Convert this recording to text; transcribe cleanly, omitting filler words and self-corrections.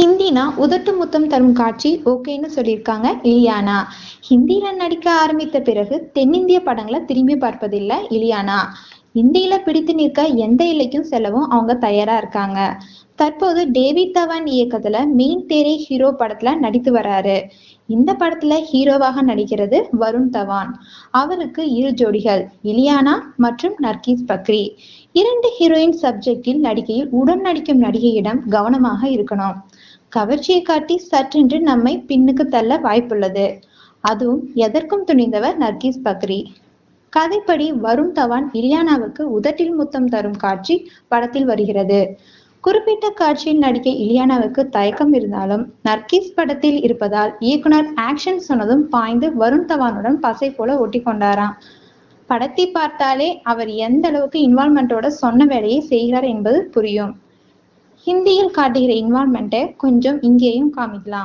ஹிந்தினா உதட்டு முத்தம் தரும் காட்சி ஓகேன்னு சொல்லியிருக்காங்க இலியானா. ஹிந்தியில நடிக்க ஆரம்பித்த பிறகு தென்னிந்திய படங்களை திரும்பி பார்ப்பதில்லை இலியானா. இந்தியில பிடித்து நிற்க எந்த எல்லைக்கும் செல்லவும் அவங்க தயாரா இருக்காங்க. தற்போது டேவிட் தவான் இயக்கத்துல மெயின் தேரே ஹீரோ படத்துல நடித்து வராரு. இந்த படத்துல ஹீரோவாக நடிக்கிறது வருண் தவான். அவருக்கு இரு ஜோடிகள், இலியானா மற்றும் நர்கிஸ் பக்ரி. இரண்டு ஹீரோயின் சப்ஜெக்டில் நடிக்கையில் உடன் நடிக்கும் நடிகையிடம் கவனமாக இருக்கணும். கவர்ச்சியை காட்டி சற்றென்று நம்மை பின்னுக்கு தள்ள வாய்ப்புள்ளது. அதுவும் எதற்கும் துணிந்தவர் நர்கிஸ் பக்ரி. கதைப்படி வருண் தவான் இலியானாவுக்கு உதட்டில் முத்தம் தரும் காட்சி படத்தில் வருகிறது. குறிப்பிட்ட காட்சியில் நடிக்க இலியானாவுக்கு தயக்கம் இருந்தாலும் நர்கிஸ் படத்தில் இருப்பதால் இயக்குனர் ஆக்ஷன் சொன்னதும் பாய்ந்து வருண் தவானுடன் பசை போல ஒட்டி கொண்டாராம். படத்தை பார்த்தாலே அவர் எந்த அளவுக்கு இன்வால்மெண்டோட சொன்ன வேலையை செய்கிறார் என்பது புரியும். ஹிந்தியில் காட்டுகிற இன்வால்மெண்ட்டை கொஞ்சம் இங்கேயும் காமிக்கலாம்.